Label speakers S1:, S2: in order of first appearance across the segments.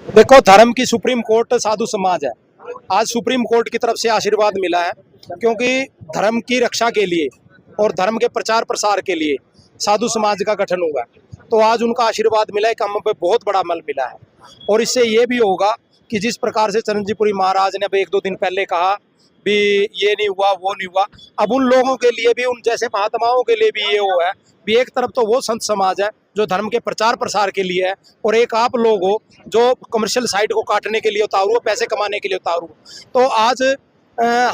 S1: देखो, धर्म की सुप्रीम कोर्ट साधु समाज है। आज सुप्रीम कोर्ट की तरफ से आशीर्वाद मिला है, क्योंकि धर्म की रक्षा के लिए और धर्म के प्रचार प्रसार के लिए साधु समाज का गठन हुआ है। तो आज उनका आशीर्वाद मिला है कि हम पे बहुत बड़ा मल मिला है। और इससे ये भी होगा कि जिस प्रकार से चरणजीपुरी महाराज ने अब 1-2 दिन पहले कहा भी ये नहीं हुआ, वो नहीं हुआ, अब उन लोगों के लिए भी, उन जैसे महात्माओं के लिए भी ये हुआ है भी एक तरफ तो वो संत समाज है जो धर्म के प्रचार प्रसार के लिए है, और एक आप लोग हो जो कमर्शियल साइड को काटने के लिए उतारू हो, पैसे कमाने के लिए उतारू हो। तो आज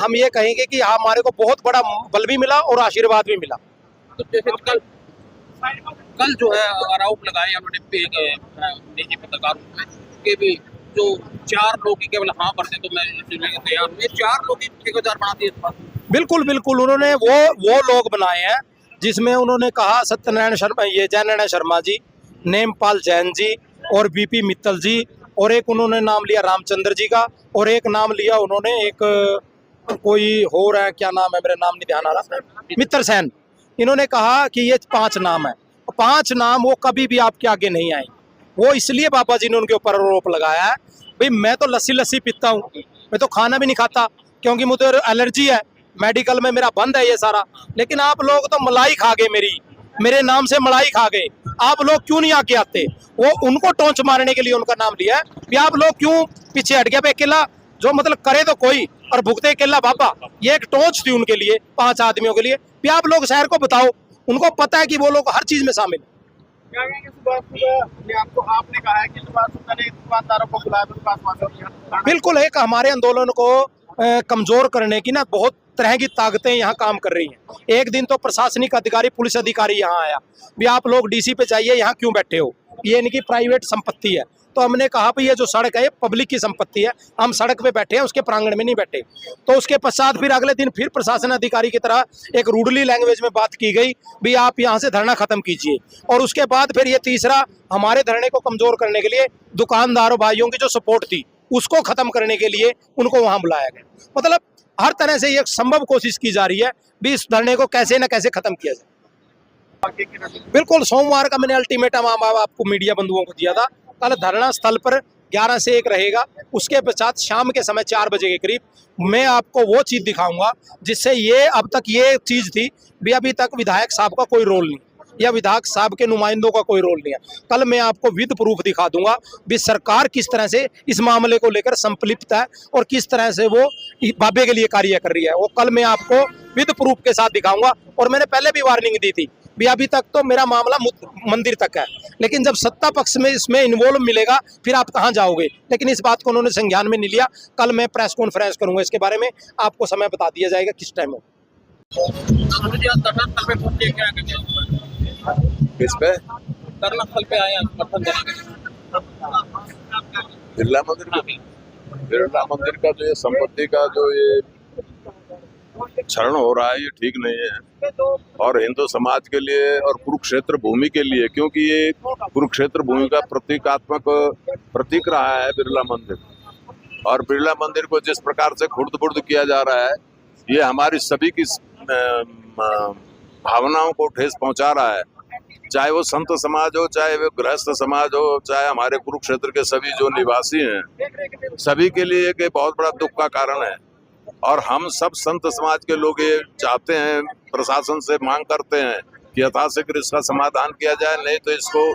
S1: हम ये कहेंगे कि हमारे को बहुत बड़ा बल भी मिला और आशीर्वाद भी मिला।
S2: तो जैसे कल जो है आरोप लगाए उन्होंने निजी पत्रकारों के भी, जो 4 लोग केवल हाँ भरते तो मैं तैयार हूँ, 4 लोग 1000 बना दिए।
S1: बिल्कुल बिल्कुल, उन्होंने वो लोग बनाए हैं जिसमें उन्होंने कहा सत्यनारायण शर्मा, ये जयनारायण शर्मा जी, नेमपाल जैन जी और बीपी मित्तल जी, और एक उन्होंने नाम लिया रामचंद्र जी का, और एक नाम लिया उन्होंने एक कोई हो रहा है, क्या नाम है, मेरे नाम नहीं ध्यान आ रहा, मित्र सेन। इन्होंने कहा कि ये 5 नाम है, 5 नाम वो कभी भी आपके आगे नहीं आए। वो इसलिए बाबा जी ने उनके ऊपर आरोप लगाया है भाई मैं तो लस्सी पीता हूँ, मैं तो खाना भी नहीं खाता क्योंकि मुझे एलर्जी है, मेडिकल में मेरा बंद है ये सारा, लेकिन आप लोग तो मलाई खा गए, मेरे नाम से मलाई खा गए, आप लोग क्यों नहीं आके आते। वो उनको टोंच मारने के लिए उनका नाम लिया है कि आप लोग क्यों पीछे हट गया। अकेला जो मतलब करे तो कोई और भुगते अकेला बाबा, ये एक टोंच थी उनके लिए, 5 आदमियों के लिए भी आप लोग शहर को बताओ। उनको पता है कि वो लोग हर चीज में शामिल।
S3: आपने कहा है कि दुकानदारों को बुलाया,
S1: बिल्कुल, एक हमारे आंदोलन को कमजोर करने की ना बहुत तरह की ताकतें यहाँ काम कर रही हैं। एक दिन तो प्रशासनिक अधिकारी, पुलिस अधिकारी यहाँ आया भी आप लोग डीसी पे जाइए, यहाँ क्यों बैठे हो, ये इनकी प्राइवेट संपत्ति है। तो हमने कहा भाई ये जो सड़क है ये पब्लिक की संपत्ति है, हम सड़क पे बैठे हैं, उसके प्रांगण में नहीं बैठे। तो उसके पश्चात फिर अगले दिन फिर प्रशासन अधिकारी की तरह एक रूडली लैंग्वेज में बात की गई भी आप यहाँ से धरना खत्म कीजिए। और उसके बाद फिर ये तीसरा, हमारे धरने को कमजोर करने के लिए दुकानदारों भाइयों की जो सपोर्ट थी उसको खत्म करने के लिए उनको वहां बुलाया गया। मतलब हर तरह से ये संभव कोशिश की जा रही है भी इस धरने को कैसे न कैसे खत्म किया जाए। बिल्कुल, सोमवार का मैंने अल्टीमेटम आपको मीडिया बंधुओं को दिया था। कल धरना स्थल पर 11 से 1 रहेगा। उसके पश्चात शाम के समय 4 बजे के करीब मैं आपको वो चीज दिखाऊंगा जिससे ये अब तक ये चीज थी भी अभी तक विधायक साहब का कोई रोल नहीं या विधायक साहब के नुमाइंदों का कोई रोल नहीं है। कल मैं आपको विद प्रूफ दिखा दूंगा भी सरकार किस तरह से इस मामले को लेकर संपलिप्त है और किस तरह से वो बाबे के लिए कार्य कर रही है। वो कल मैं आपको विद प्रूफ के साथ दिखाऊंगा। और मैंने पहले भी वार्निंग दी थी भी अभी तक तो मेरा मामला मंदिर तक है, लेकिन जब सत्ता पक्ष में इसमें इन्वॉल्व मिलेगा फिर आप कहाँ जाओगे। लेकिन इस बात को उन्होंने संज्ञान में नहीं लिया। कल मैं प्रेस कॉन्फ्रेंस करूंगा इसके बारे में, आपको समय बता दिया जाएगा किस टाइम हो।
S4: किस पे
S2: धरना स्थल पे आए
S4: बिरला मंदिर का जो ये संपत्ति का जो ये क्षरण हो रहा है ये ठीक नहीं है, और हिंदू समाज के लिए और कुरुक्षेत्र भूमि के लिए, क्योंकि ये कुरुक्षेत्र भूमि का प्रतीकात्मक प्रतीक रहा है बिरला मंदिर। और बिरला मंदिर को जिस प्रकार से खुर्द-बुर्द किया जा रहा है ये हमारी सभी की भावनाओं को ठेस पहुंचा रहा है। चाहे वो संत समाज हो, चाहे वो गृहस्थ समाज हो, चाहे हमारे कुरुक्षेत्र के सभी जो निवासी हैं, सभी के लिए एक बहुत बड़ा दुख का कारण है। और हम सब संत समाज के लोग ये चाहते हैं, प्रशासन से मांग करते हैं कि यथाशीघ्र इसका समाधान किया जाए, नहीं तो इसको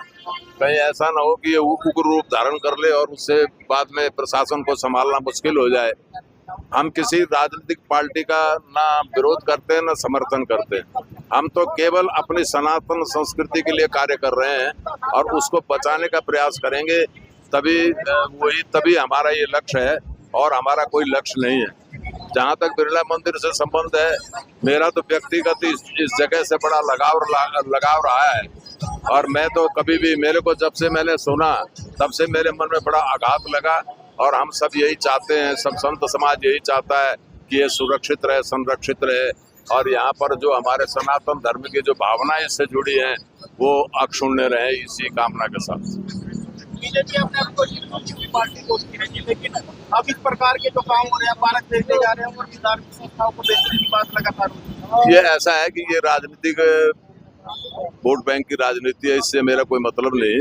S4: कहीं ऐसा ना हो कि ये उग्र रूप धारण कर ले और उससे बाद में प्रशासन को संभालना मुश्किल हो जाए। हम किसी राजनीतिक पार्टी का ना विरोध करते हैं ना समर्थन करते हैं, हम तो केवल अपनी सनातन संस्कृति के लिए कार्य कर रहे हैं और उसको बचाने का प्रयास करेंगे। तभी हमारा ये लक्ष्य है और हमारा कोई लक्ष्य नहीं है। जहाँ तक बिरला मंदिर से संबंध है, मेरा तो व्यक्तिगत इस जगह से बड़ा लगाव रहा है। और मैं तो कभी भी, मेरे को जब से मैंने सुना तब से मेरे मन में बड़ा आघात लगा। और हम सब यही चाहते हैं, सब संत समाज यही चाहता है कि ये सुरक्षित रहे, संरक्षित रहे, और यहाँ पर जो हमारे सनातन धर्म की जो भावनाएं इससे जुड़ी हैं वो अक्षुण्य रहे, इसी कामना के साथ।
S3: बीजेपी अपने आपको पार्टी बोलती है, लेकिन अब इस प्रकार के जो काम हो रहे हैं, भारत भेजने जा रहे हैं और धार्मिक संस्थाओं को बेचने की बात लगातार होती है।
S4: ये ऐसा है कि ये राजनीतिक वोट बैंक की राजनीति है, इससे मेरा कोई मतलब नहीं।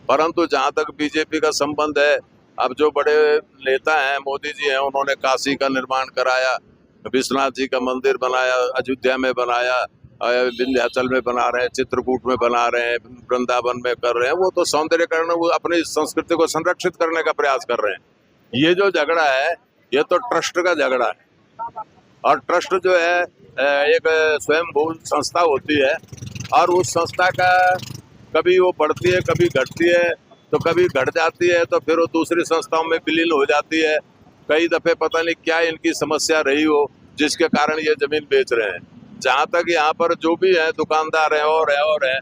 S4: परंतु जहां तक बीजेपी का संबंध है, अब जो बड़े नेता हैं, मोदी जी हैं, उन्होंने काशी का निर्माण कराया, विश्वनाथ जी का मंदिर बनाया, अयोध्या में बनाया, विंध्याचल में बना रहे हैं, चित्रकूट में बना रहे हैं, वृंदावन में कर रहे हैं। वो तो सौंदर्यकरण, वो अपनी संस्कृति को संरक्षित करने का प्रयास कर रहे हैं। ये जो झगड़ा है, ये तो ट्रस्ट का झगड़ा है। और ट्रस्ट जो है एक स्वयंभू संस्था होती है, और उस संस्था का कभी वो बढ़ती है, कभी घटती है, तो कभी घट जाती है, तो फिर वो दूसरी संस्थाओं में विलीन हो जाती है। कई दफे पता नहीं क्या इनकी समस्या रही हो, जिसके कारण ये जमीन बेच रहे हैं। जहाँ तक यहाँ पर जो भी है, दुकानदार है और है,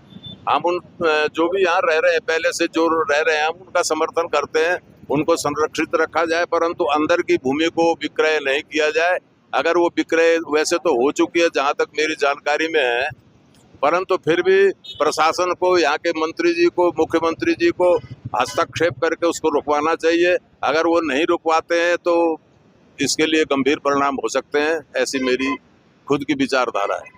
S4: हम उन जो भी यहाँ रह रहे हैं, पहले से जो रह रहे हैं, हम उनका समर्थन करते हैं, उनको संरक्षित रखा जाए, परंतु अंदर की भूमि को विक्रय नहीं किया जाए। अगर वो विक्रय वैसे तो हो चुकी है, जहाँ तक मेरी जानकारी में है, परंतु फिर भी प्रशासन को, यहाँ के मंत्री जी को, मुख्यमंत्री जी को हस्तक्षेप करके उसको रुकवाना चाहिए। अगर वो नहीं रुकवाते हैं तो इसके लिए गंभीर परिणाम हो सकते हैं, ऐसी मेरी खुद की विचारधारा है।